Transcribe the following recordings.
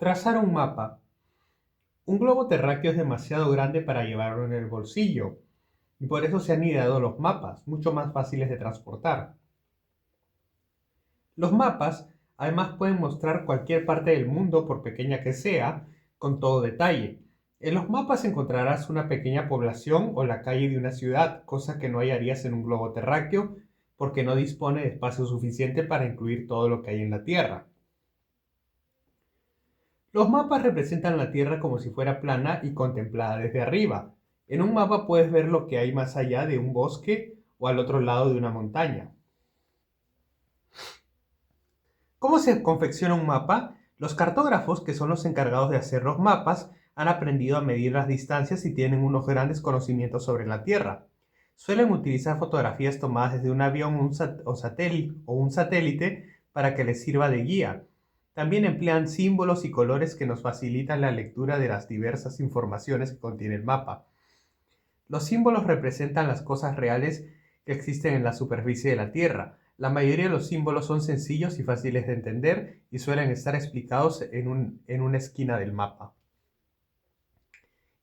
Trazar un mapa. Un globo terráqueo es demasiado grande para llevarlo en el bolsillo, y por eso se han ideado los mapas, mucho más fáciles de transportar. Los mapas, además, pueden mostrar cualquier parte del mundo, por pequeña que sea, con todo detalle. En los mapas encontrarás una pequeña población o la calle de una ciudad, cosa que no hallarías en un globo terráqueo, porque no dispone de espacio suficiente para incluir todo lo que hay en la Tierra. Los mapas representan la Tierra como si fuera plana y contemplada desde arriba. En un mapa puedes ver lo que hay más allá de un bosque o al otro lado de una montaña. ¿Cómo se confecciona un mapa? Los cartógrafos, que son los encargados de hacer los mapas, han aprendido a medir las distancias y tienen unos grandes conocimientos sobre la Tierra. Suelen utilizar fotografías tomadas desde un avión o un satélite para que les sirva de guía. También emplean símbolos y colores que nos facilitan la lectura de las diversas informaciones que contiene el mapa. Los símbolos representan las cosas reales que existen en la superficie de la Tierra. La mayoría de los símbolos son sencillos y fáciles de entender y suelen estar explicados en una esquina del mapa.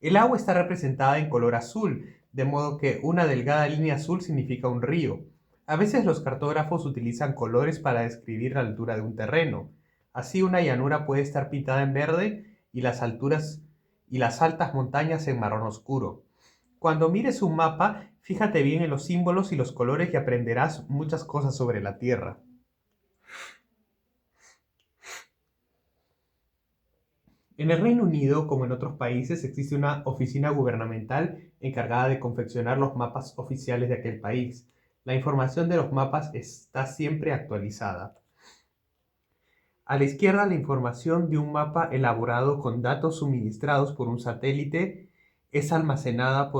El agua está representada en color azul, de modo que una delgada línea azul significa un río. A veces los cartógrafos utilizan colores para describir la altura de un terreno. Así una llanura puede estar pintada en verde y las altas montañas en marrón oscuro. Cuando mires un mapa, fíjate bien en los símbolos y los colores y aprenderás muchas cosas sobre la Tierra. En el Reino Unido, como en otros países, existe una oficina gubernamental encargada de confeccionar los mapas oficiales de aquel país. La información de los mapas está siempre actualizada. A la izquierda, la información de un mapa elaborado con datos suministrados por un satélite es almacenada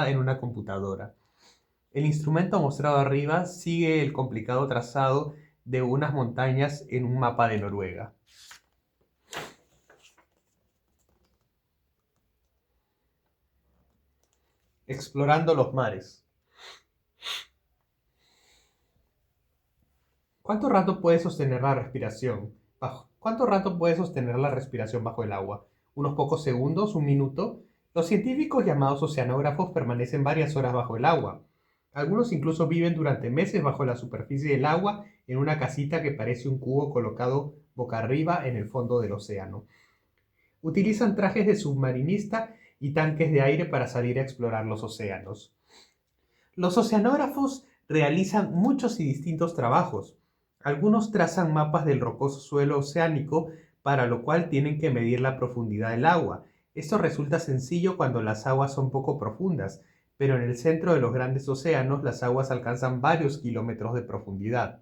en una computadora. El instrumento mostrado arriba sigue el complicado trazado de unas montañas en un mapa de Noruega. Explorando los mares. ¿Cuánto rato puedes sostener la respiración bajo el agua? ¿Unos pocos segundos? ¿Un minuto? Los científicos llamados oceanógrafos permanecen varias horas bajo el agua. Algunos incluso viven durante meses bajo la superficie del agua en una casita que parece un cubo colocado boca arriba en el fondo del océano. Utilizan trajes de submarinista y tanques de aire para salir a explorar los océanos. Los oceanógrafos realizan muchos y distintos trabajos. Algunos trazan mapas del rocoso suelo oceánico, para lo cual tienen que medir la profundidad del agua. Esto resulta sencillo cuando las aguas son poco profundas, pero en el centro de los grandes océanos las aguas alcanzan varios kilómetros de profundidad.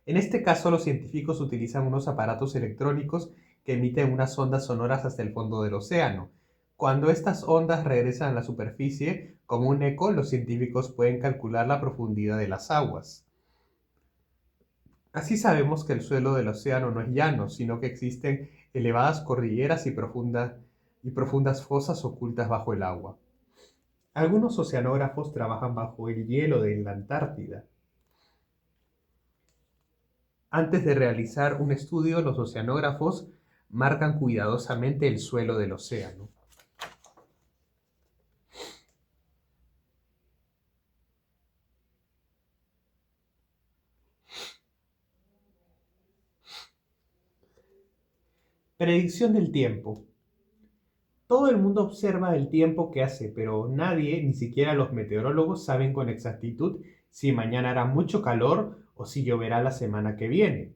En este caso, los científicos utilizan unos aparatos electrónicos que emiten unas ondas sonoras hasta el fondo del océano. Cuando estas ondas regresan a la superficie, como un eco, los científicos pueden calcular la profundidad de las aguas. Así sabemos que el suelo del océano no es llano, sino que existen elevadas cordilleras y profundas fosas ocultas bajo el agua. Algunos oceanógrafos trabajan bajo el hielo de la Antártida. Antes de realizar un estudio, los oceanógrafos marcan cuidadosamente el suelo del océano. Predicción del tiempo. Todo el mundo observa el tiempo que hace, pero nadie, ni siquiera los meteorólogos, saben con exactitud si mañana hará mucho calor o si lloverá la semana que viene.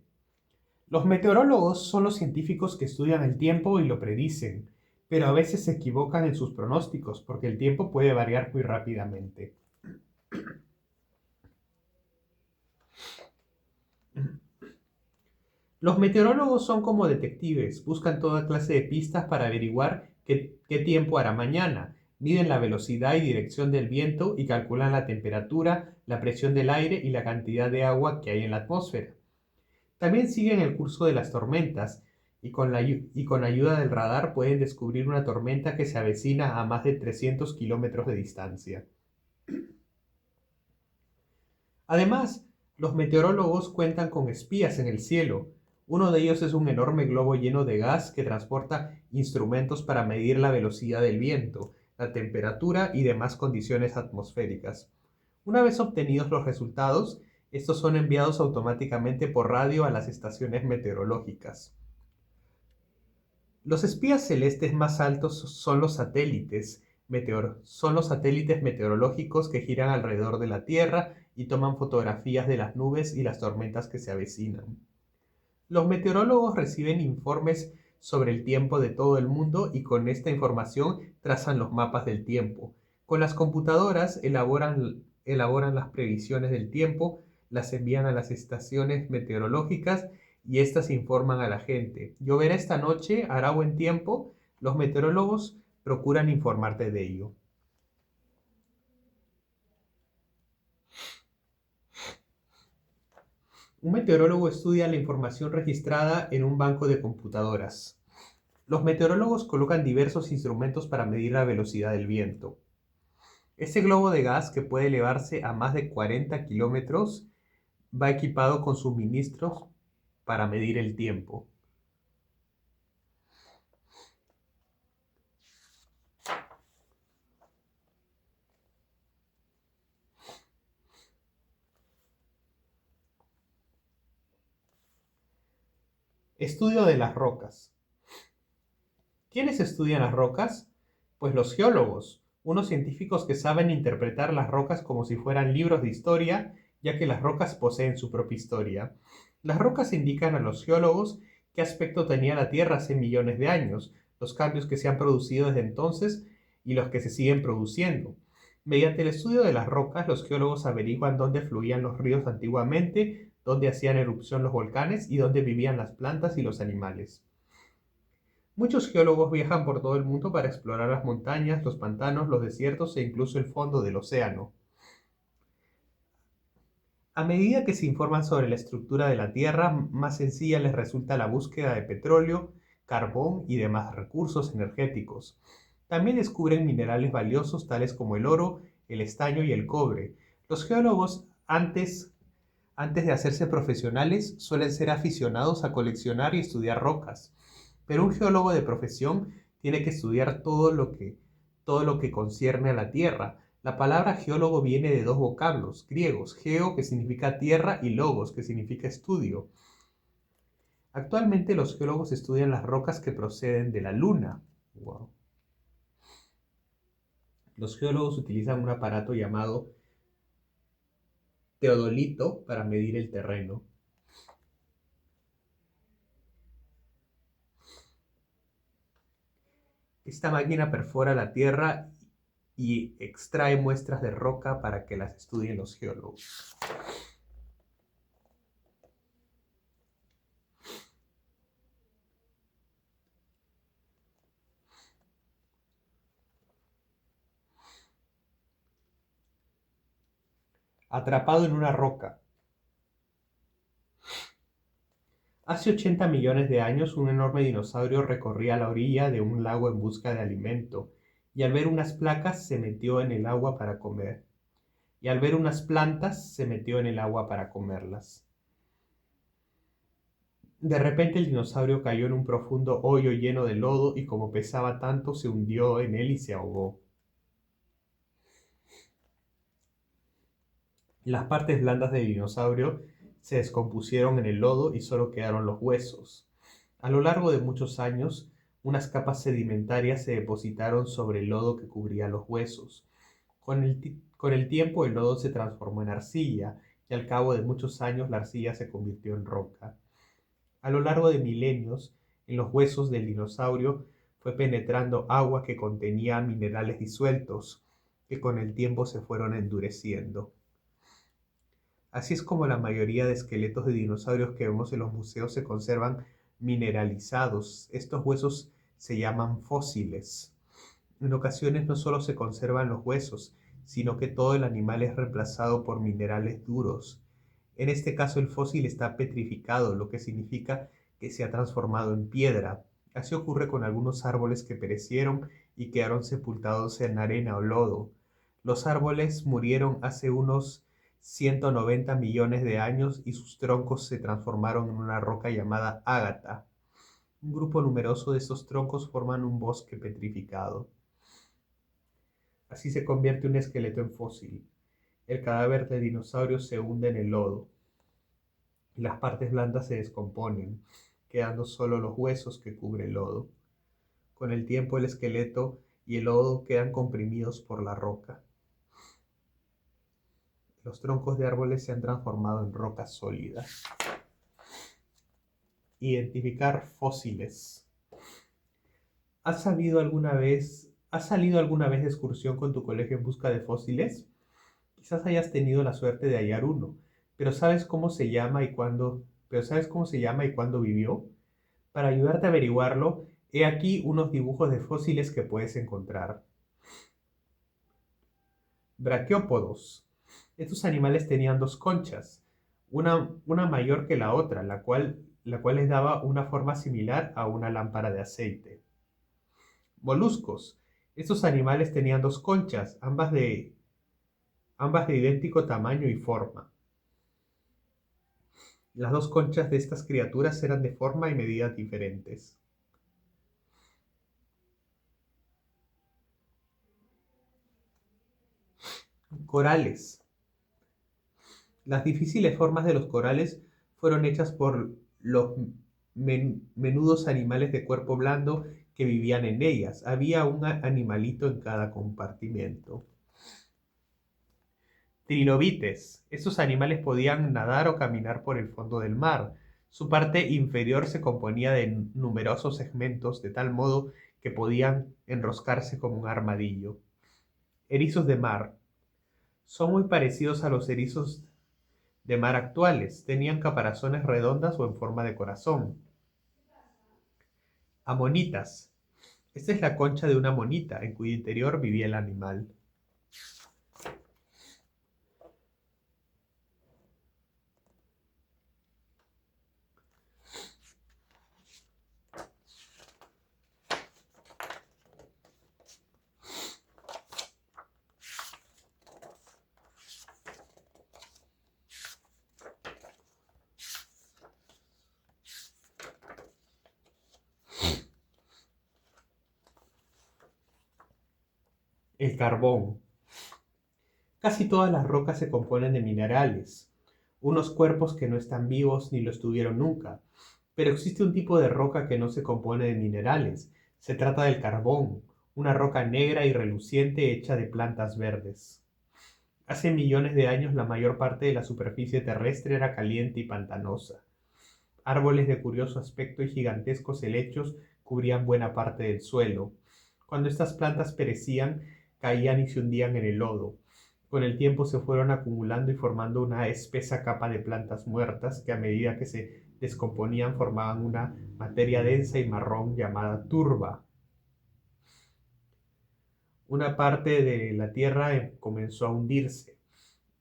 Los meteorólogos son los científicos que estudian el tiempo y lo predicen, pero a veces se equivocan en sus pronósticos porque el tiempo puede variar muy rápidamente. Los meteorólogos son como detectives, buscan toda clase de pistas para averiguar qué tiempo hará mañana, miden la velocidad y dirección del viento y calculan la temperatura, la presión del aire y la cantidad de agua que hay en la atmósfera. También siguen el curso de las tormentas y con ayuda del radar pueden descubrir una tormenta que se avecina a más de 300 kilómetros de distancia. Además, los meteorólogos cuentan con espías en el cielo. Uno de ellos es un enorme globo lleno de gas que transporta instrumentos para medir la velocidad del viento, la temperatura y demás condiciones atmosféricas. Una vez obtenidos los resultados, estos son enviados automáticamente por radio a las estaciones meteorológicas. Los espías celestes más altos son los satélites meteorológicos que giran alrededor de la Tierra y toman fotografías de las nubes y las tormentas que se avecinan. Los meteorólogos reciben informes sobre el tiempo de todo el mundo y con esta información trazan los mapas del tiempo. Con las computadoras elaboran las previsiones del tiempo, las envían a las estaciones meteorológicas y éstas informan a la gente. ¿Lloverá esta noche? ¿Hará buen tiempo? Los meteorólogos procuran informarte de ello. Un meteorólogo estudia la información registrada en un banco de computadoras. Los meteorólogos colocan diversos instrumentos para medir la velocidad del viento. Este globo de gas, que puede elevarse a más de 40 kilómetros, va equipado con suministros para medir el tiempo. Estudio de las rocas. ¿Quiénes estudian las rocas? Pues los geólogos, unos científicos que saben interpretar las rocas como si fueran libros de historia, ya que las rocas poseen su propia historia. Las rocas indican a los geólogos qué aspecto tenía la Tierra hace millones de años, los cambios que se han producido desde entonces y los que se siguen produciendo. Mediante el estudio de las rocas, los geólogos averiguan dónde fluían los ríos antiguamente, dónde hacían erupción los volcanes y dónde vivían las plantas y los animales. Muchos geólogos viajan por todo el mundo para explorar las montañas, los pantanos, los desiertos e incluso el fondo del océano. A medida que se informan sobre la estructura de la Tierra, más sencilla les resulta la búsqueda de petróleo, carbón y demás recursos energéticos. También descubren minerales valiosos tales como el oro, el estaño y el cobre. Los geólogos, antes de hacerse profesionales, suelen ser aficionados a coleccionar y estudiar rocas. Pero un geólogo de profesión tiene que estudiar todo lo que concierne a la Tierra. La palabra geólogo viene de dos vocablos griegos, geo, que significa tierra, y logos, que significa estudio. Actualmente los geólogos estudian las rocas que proceden de la Luna. Wow. Los geólogos utilizan un aparato llamado teodolito para medir el terreno. Esta máquina perfora la tierra y extrae muestras de roca para que las estudien los geólogos. Atrapado en una roca. Hace 80 millones de años, un enorme dinosaurio recorría la orilla de un lago en busca de alimento, y al ver unas placas se metió en el agua para comer, y al ver unas plantas se metió en el agua para comerlas. De repente el dinosaurio cayó en un profundo hoyo lleno de lodo y como pesaba tanto se hundió en él y se ahogó. Las partes blandas del dinosaurio se descompusieron en el lodo y solo quedaron los huesos. A lo largo de muchos años, unas capas sedimentarias se depositaron sobre el lodo que cubría los huesos. Con el tiempo el lodo se transformó en arcilla y al cabo de muchos años la arcilla se convirtió en roca. A lo largo de milenios, en los huesos del dinosaurio fue penetrando agua que contenía minerales disueltos, que con el tiempo se fueron endureciendo. Así es como la mayoría de esqueletos de dinosaurios que vemos en los museos se conservan mineralizados. Estos huesos se llaman fósiles. En ocasiones no solo se conservan los huesos, sino que todo el animal es reemplazado por minerales duros. En este caso el fósil está petrificado, lo que significa que se ha transformado en piedra. Así ocurre con algunos árboles que perecieron y quedaron sepultados en arena o lodo. Los árboles murieron hace unos 190 millones de años y sus troncos se transformaron en una roca llamada ágata. Un grupo numeroso de estos troncos forman un bosque petrificado. Así se convierte un esqueleto en fósil. El cadáver del dinosaurio se hunde en el lodo. Las partes blandas se descomponen, quedando solo los huesos que cubre el lodo. Con el tiempo el esqueleto y el lodo quedan comprimidos por la roca. Los troncos de árboles se han transformado en roca sólida. Identificar fósiles. ¿Has salido alguna vez de excursión con tu colegio en busca de fósiles? Quizás hayas tenido la suerte de hallar uno, pero ¿sabes cómo se llama y cuándo vivió? Para ayudarte a averiguarlo, he aquí unos dibujos de fósiles que puedes encontrar. Braquiópodos. Estos animales tenían dos conchas, una mayor que la otra, la cual les daba una forma similar a una lámpara de aceite. Moluscos. Estos animales tenían dos conchas, ambas de idéntico tamaño y forma. Las dos conchas de estas criaturas eran de forma y medida diferentes. Corales. Las difíciles formas de los corales fueron hechas por los menudos animales de cuerpo blando que vivían en ellas. Había un animalito en cada compartimento. Trilobites. Estos animales podían nadar o caminar por el fondo del mar. Su parte inferior se componía de numerosos segmentos, de tal modo que podían enroscarse como un armadillo. Erizos de mar. Son muy parecidos a los erizos de mar actuales. Tenían caparazones redondas o en forma de corazón. Amonitas. Esta es la concha de una monita, en cuyo interior vivía el animal. El carbón. Casi todas las rocas se componen de minerales, unos cuerpos que no están vivos ni lo estuvieron nunca. Pero existe un tipo de roca que no se compone de minerales. Se trata del carbón, una roca negra y reluciente hecha de plantas verdes. Hace millones de años la mayor parte de la superficie terrestre era caliente y pantanosa. Árboles de curioso aspecto y gigantescos helechos cubrían buena parte del suelo. Cuando estas plantas perecían, caían y se hundían en el lodo. Con el tiempo se fueron acumulando y formando una espesa capa de plantas muertas que a medida que se descomponían formaban una materia densa y marrón llamada turba. Una parte de la tierra comenzó a hundirse.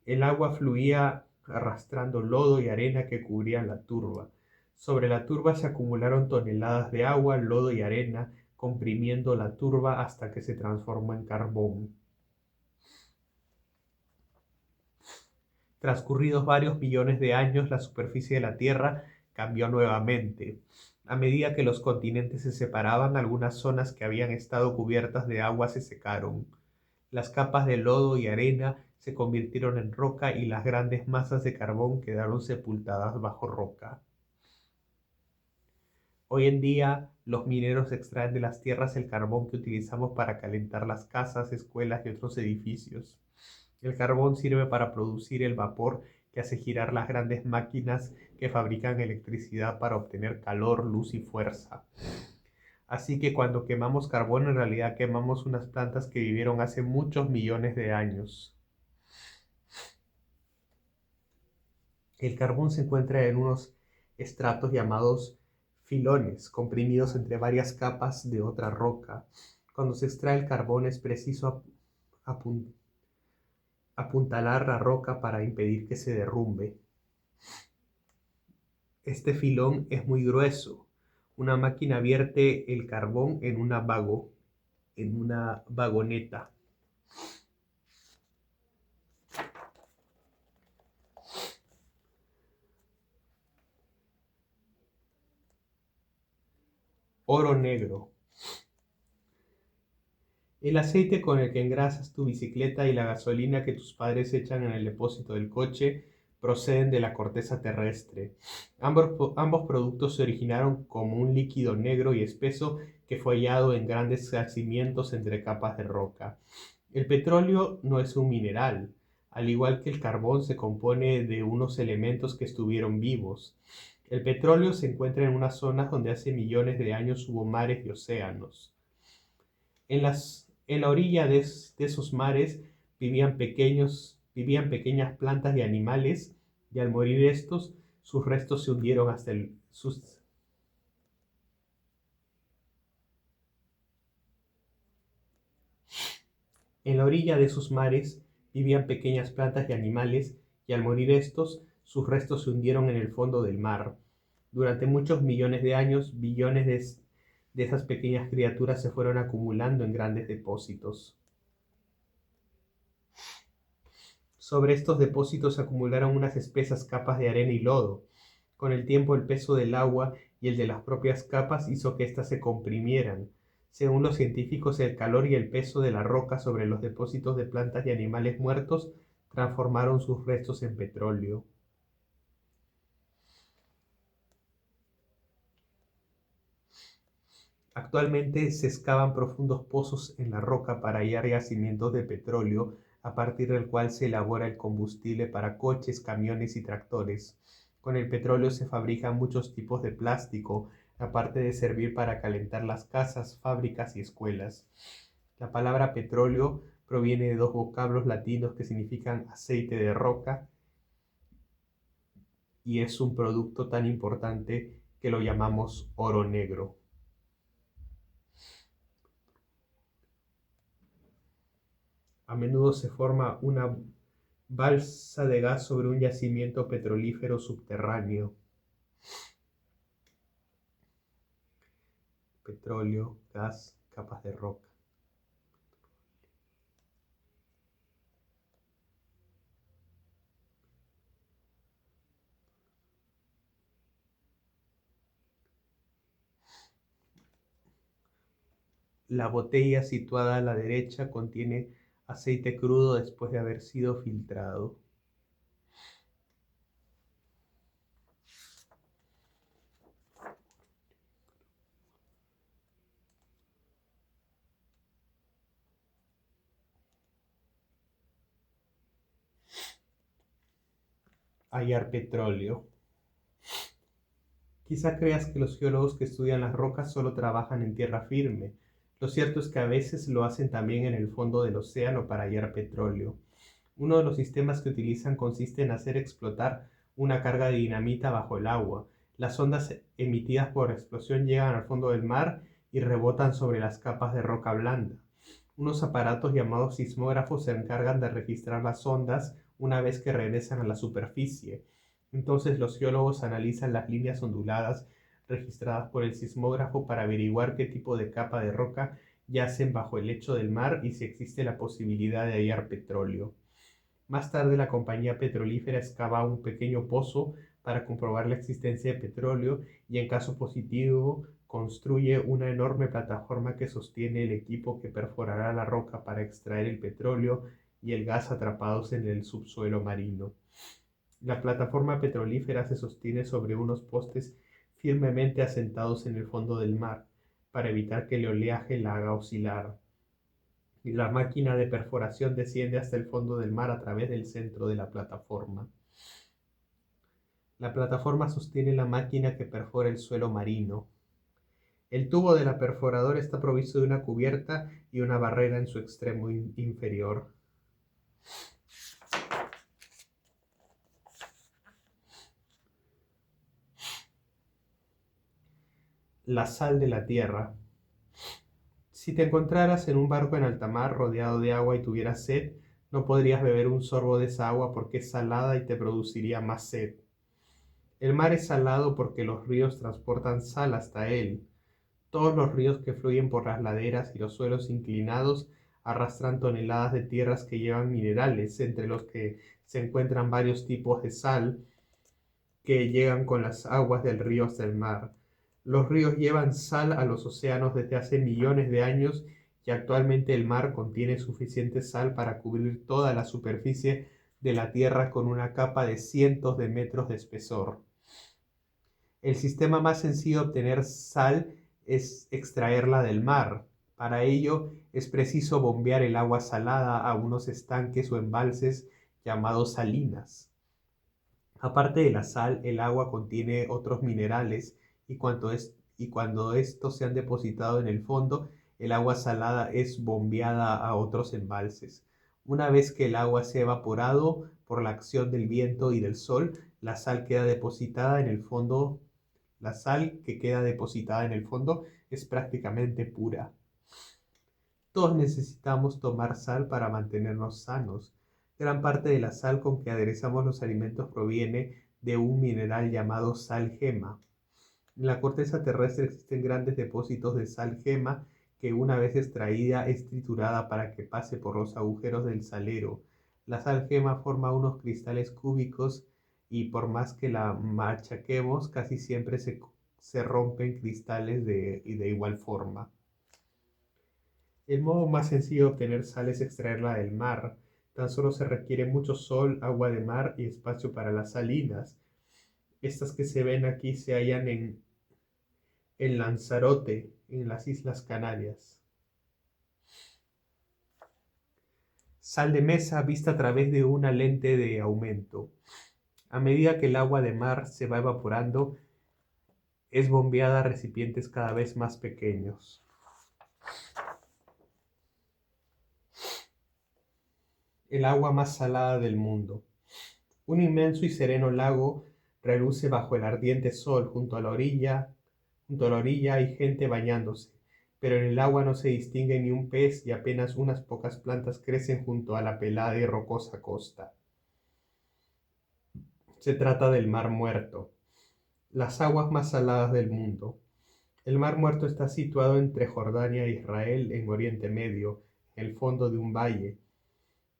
El agua fluía arrastrando lodo y arena que cubrían la turba. Sobre la turba se acumularon toneladas de agua, lodo y arena, comprimiendo la turba hasta que se transformó en carbón. Transcurridos varios millones de años, la superficie de la Tierra cambió nuevamente. A medida que los continentes se separaban, algunas zonas que habían estado cubiertas de agua se secaron. Las capas de lodo y arena se convirtieron en roca y las grandes masas de carbón quedaron sepultadas bajo roca. Hoy en día, los mineros extraen de las tierras el carbón que utilizamos para calentar las casas, escuelas y otros edificios. El carbón sirve para producir el vapor que hace girar las grandes máquinas que fabrican electricidad para obtener calor, luz y fuerza. Así que cuando quemamos carbón, en realidad quemamos unas plantas que vivieron hace muchos millones de años. El carbón se encuentra en unos estratos llamados filones, comprimidos entre varias capas de otra roca. Cuando se extrae el carbón es preciso apuntalar la roca para impedir que se derrumbe. Este filón es muy grueso. Una máquina vierte el carbón en una vagoneta. Oro negro. El aceite con el que engrasas tu bicicleta y la gasolina que tus padres echan en el depósito del coche proceden de la corteza terrestre. Ambos productos se originaron como un líquido negro y espeso que fue hallado en grandes yacimientos entre capas de roca. El petróleo no es un mineral. Al igual que el carbón, se compone de unos elementos que estuvieron vivos. El petróleo se encuentra en unas zonas donde hace millones de años hubo mares y océanos. En la orilla de esos mares vivían pequeñas plantas y animales, y al morir estos, sus restos se hundieron En la orilla de esos mares vivían pequeñas plantas y animales, y al morir estos, sus restos se hundieron en el fondo del mar. Durante muchos millones de años, billones de esas pequeñas criaturas se fueron acumulando en grandes depósitos. Sobre estos depósitos se acumularon unas espesas capas de arena y lodo. Con el tiempo, el peso del agua y el de las propias capas hizo que éstas se comprimieran. Según los científicos, el calor y el peso de la roca sobre los depósitos de plantas y animales muertos transformaron sus restos en petróleo. Actualmente se excavan profundos pozos en la roca para hallar yacimientos de petróleo, a partir del cual se elabora el combustible para coches, camiones y tractores. Con el petróleo se fabrican muchos tipos de plástico, aparte de servir para calentar las casas, fábricas y escuelas. La palabra petróleo proviene de dos vocablos latinos que significan aceite de roca, y es un producto tan importante que lo llamamos oro negro. A menudo se forma una balsa de gas sobre un yacimiento petrolífero subterráneo. Petróleo, gas, capas de roca. La botella situada a la derecha contiene aceite crudo después de haber sido filtrado. Hallar petróleo. Quizá creas que los geólogos que estudian las rocas solo trabajan en tierra firme. Lo cierto es que a veces lo hacen también en el fondo del océano para hallar petróleo. Uno de los sistemas que utilizan consiste en hacer explotar una carga de dinamita bajo el agua. Las ondas emitidas por la explosión llegan al fondo del mar y rebotan sobre las capas de roca blanda. Unos aparatos llamados sismógrafos se encargan de registrar las ondas una vez que regresan a la superficie. Entonces los geólogos analizan las líneas onduladas registradas por el sismógrafo para averiguar qué tipo de capa de roca yacen bajo el lecho del mar y si existe la posibilidad de hallar petróleo. Más tarde, la compañía petrolífera excava un pequeño pozo para comprobar la existencia de petróleo y, en caso positivo, construye una enorme plataforma que sostiene el equipo que perforará la roca para extraer el petróleo y el gas atrapados en el subsuelo marino. La plataforma petrolífera se sostiene sobre unos postes firmemente asentados en el fondo del mar, para evitar que el oleaje la haga oscilar. La máquina de perforación desciende hasta el fondo del mar a través del centro de la plataforma. La plataforma sostiene la máquina que perfora el suelo marino. El tubo de la perforadora está provisto de una cubierta y una barrera en su extremo inferior. La sal de la tierra. Si te encontraras en un barco en alta mar rodeado de agua y tuvieras sed, no podrías beber un sorbo de esa agua porque es salada y te produciría más sed. El mar es salado porque los ríos transportan sal hasta él. Todos los ríos que fluyen por las laderas y los suelos inclinados arrastran toneladas de tierras que llevan minerales, entre los que se encuentran varios tipos de sal que llegan con las aguas del río hasta el mar. Los ríos llevan sal a los océanos desde hace millones de años y actualmente el mar contiene suficiente sal para cubrir toda la superficie de la Tierra con una capa de cientos de metros de espesor. El sistema más sencillo de obtener sal es extraerla del mar. Para ello es preciso bombear el agua salada a unos estanques o embalses llamados salinas. Aparte de la sal, el agua contiene otros minerales y cuando estos se han depositado en el fondo, el agua salada es bombeada a otros embalses. Una vez que el agua se ha evaporado por la acción del viento y del sol, la sal queda depositada en el fondo. La sal que queda depositada en el fondo es prácticamente pura. Todos necesitamos tomar sal para mantenernos sanos. Gran parte de la sal con que aderezamos los alimentos proviene de un mineral llamado sal gema. En la corteza terrestre existen grandes depósitos de sal gema que una vez extraída es triturada para que pase por los agujeros del salero. La sal gema forma unos cristales cúbicos y por más que la machaquemos casi siempre se rompen cristales de igual forma. El modo más sencillo de obtener sal es extraerla del mar. Tan solo se requiere mucho sol, agua de mar y espacio para las salinas. Estas que se ven aquí se hallan en Lanzarote, en las Islas Canarias. Sal de mesa vista a través de una lente de aumento. A medida que el agua de mar se va evaporando, es bombeada a recipientes cada vez más pequeños. El agua más salada del mundo. Un inmenso y sereno lago reluce bajo el ardiente sol. Junto a la orilla hay gente bañándose, pero en el agua no se distingue ni un pez y apenas unas pocas plantas crecen junto a la pelada y rocosa costa. Se trata del Mar Muerto, las aguas más saladas del mundo. El Mar Muerto está situado entre Jordania e Israel en Oriente Medio, en el fondo de un valle.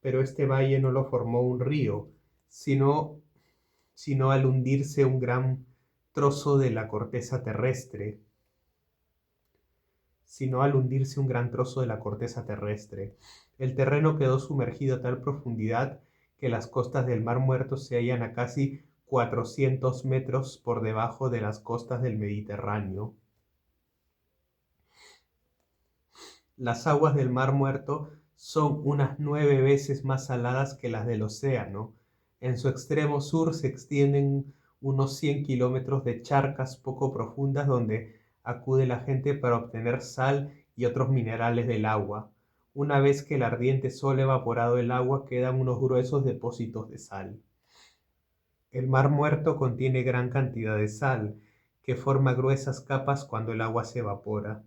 Pero este valle no lo formó un río, sino al hundirse un gran trozo de la corteza terrestre. El terreno quedó sumergido a tal profundidad que las costas del Mar Muerto se hallan a casi 400 metros por debajo de las costas del Mediterráneo. Las aguas del Mar Muerto son unas 9 veces más saladas que las del océano. En su extremo sur se extienden unos 100 kilómetros de charcas poco profundas donde acude la gente para obtener sal y otros minerales del agua. Una vez que el ardiente sol ha evaporado el agua, quedan unos gruesos depósitos de sal. El Mar Muerto contiene gran cantidad de sal, que forma gruesas capas cuando el agua se evapora.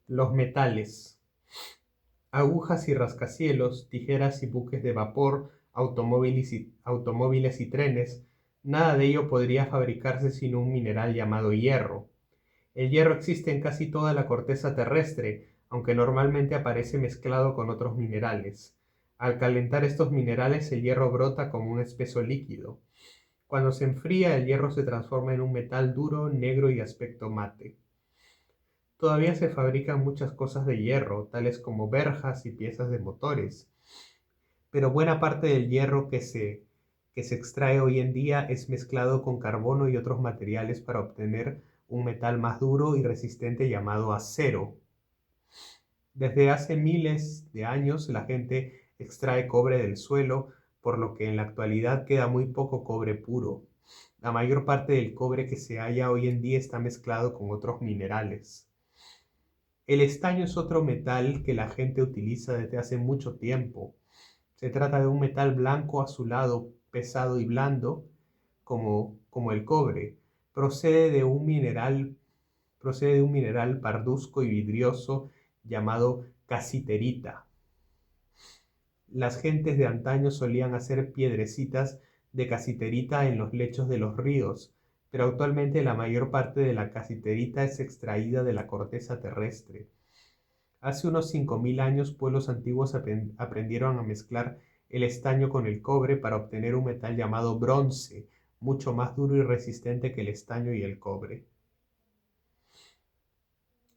Los metales. Agujas y rascacielos, tijeras y buques de vapor, automóviles y trenes, nada de ello podría fabricarse sin un mineral llamado hierro. El hierro existe en casi toda la corteza terrestre, aunque normalmente aparece mezclado con otros minerales. Al calentar estos minerales, el hierro brota como un espeso líquido. Cuando se enfría, el hierro se transforma en un metal duro, negro y de aspecto mate. Todavía se fabrican muchas cosas de hierro, tales como verjas y piezas de motores, pero buena parte del hierro que se extrae hoy en día es mezclado con carbono y otros materiales para obtener un metal más duro y resistente llamado acero. Desde hace miles de años la gente extrae cobre del suelo, por lo que en la actualidad queda muy poco cobre puro. La mayor parte del cobre que se halla hoy en día está mezclado con otros minerales. El estaño es otro metal que la gente utiliza desde hace mucho tiempo. Se trata de un metal blanco azulado, pesado y blando, como el cobre. Procede de un mineral parduzco y vidrioso llamado casiterita. Las gentes de antaño solían hacer piedrecitas de casiterita en los lechos de los ríos, pero actualmente la mayor parte de la casiterita es extraída de la corteza terrestre. Hace unos 5000 años, pueblos antiguos aprendieron a mezclar el estaño con el cobre para obtener un metal llamado bronce, mucho más duro y resistente que el estaño y el cobre.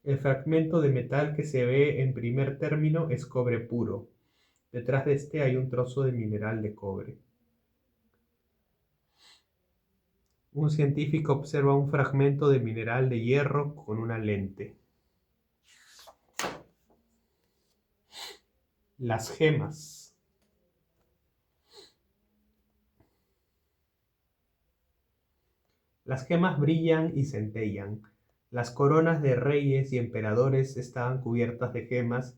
El fragmento de metal que se ve en primer término es cobre puro. Detrás de este hay un trozo de mineral de cobre. Un científico observa un fragmento de mineral de hierro con una lente. Las gemas. Las gemas brillan y centellan. Las coronas de reyes y emperadores estaban cubiertas de gemas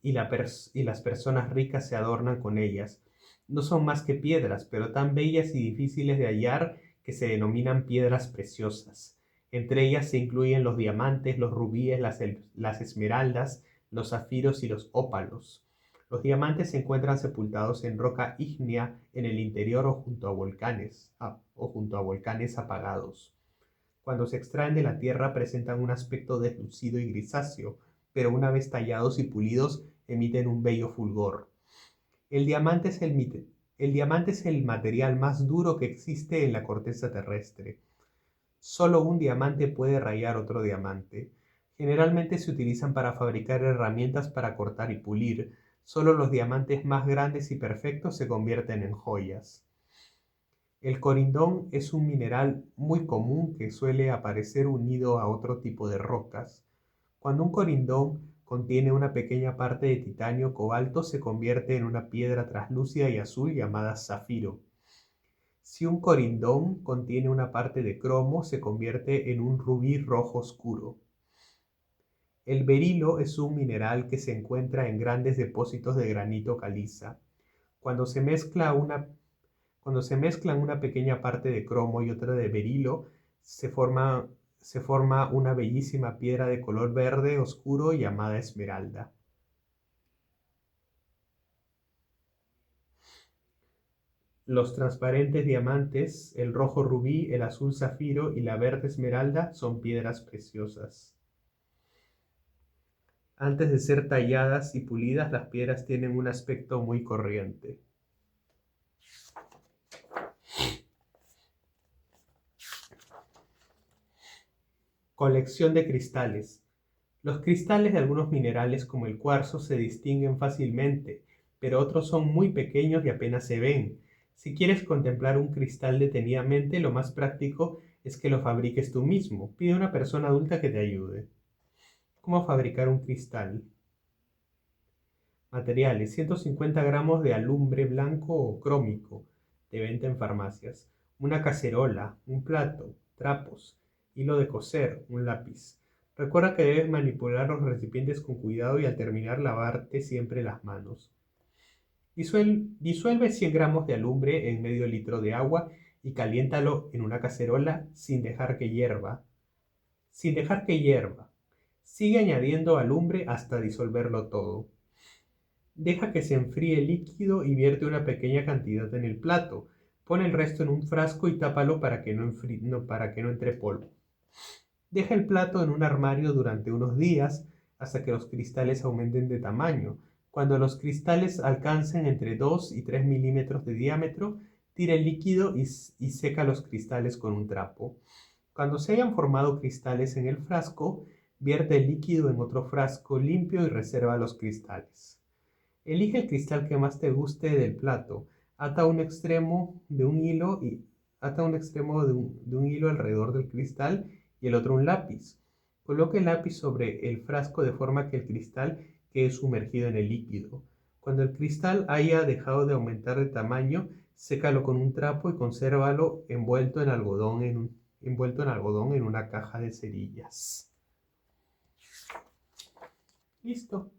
y las personas ricas se adornan con ellas. No son más que piedras, pero tan bellas y difíciles de hallar que se denominan piedras preciosas. Entre ellas se incluyen los diamantes, los rubíes, las esmeraldas, los zafiros y los ópalos. Los diamantes se encuentran sepultados en roca ígnea en el interior o junto a volcanes apagados. Cuando se extraen de la tierra presentan un aspecto deslucido y grisáceo, pero una vez tallados y pulidos emiten un bello fulgor. El diamante es el material más duro que existe en la corteza terrestre. Solo un diamante puede rayar otro diamante. Generalmente se utilizan para fabricar herramientas para cortar y pulir. Solo los diamantes más grandes y perfectos se convierten en joyas. El corindón es un mineral muy común que suele aparecer unido a otro tipo de rocas. Cuando un corindón contiene una pequeña parte de titanio o cobalto, se convierte en una piedra translúcida y azul llamada zafiro. Si un corindón contiene una parte de cromo, se convierte en un rubí rojo oscuro. El berilo es un mineral que se encuentra en grandes depósitos de granito caliza. Cuando se mezclan una pequeña parte de cromo y otra de berilo, se forma una bellísima piedra de color verde oscuro llamada esmeralda. Los transparentes diamantes, el rojo rubí, el azul zafiro y la verde esmeralda son piedras preciosas. Antes de ser talladas y pulidas, las piedras tienen un aspecto muy corriente. Colección de cristales. Los cristales de algunos minerales como el cuarzo se distinguen fácilmente, pero otros son muy pequeños y apenas se ven. Si quieres contemplar un cristal detenidamente, lo más práctico es que lo fabriques tú mismo. Pide a una persona adulta que te ayude. ¿Cómo fabricar un cristal? Materiales: 150 gramos de alumbre blanco o crómico, de venta en farmacias. Una cacerola, un plato, trapos, hilo de coser, un lápiz. Recuerda que debes manipular los recipientes con cuidado y al terminar lavarte siempre las manos. Disuelve 100 gramos de alumbre en medio litro de agua y caliéntalo en una cacerola sin dejar que hierva. Sigue añadiendo alumbre hasta disolverlo todo. Deja que se enfríe el líquido y vierte una pequeña cantidad en el plato. Pon el resto en un frasco y tápalo para que no entre polvo. Deja el plato en un armario durante unos días hasta que los cristales aumenten de tamaño. Cuando los cristales alcancen entre 2 y 3 milímetros de diámetro, tira el líquido y seca los cristales con un trapo. Cuando se hayan formado cristales en el frasco, vierte el líquido en otro frasco limpio y reserva los cristales. Elige el cristal que más te guste del plato. Ata un extremo de un hilo alrededor del cristal y el otro un lápiz. Coloque el lápiz sobre el frasco de forma que el cristal quede sumergido en el líquido. Cuando el cristal haya dejado de aumentar de tamaño, sécalo con un trapo y consérvalo envuelto en algodón en una caja de cerillas. Listo.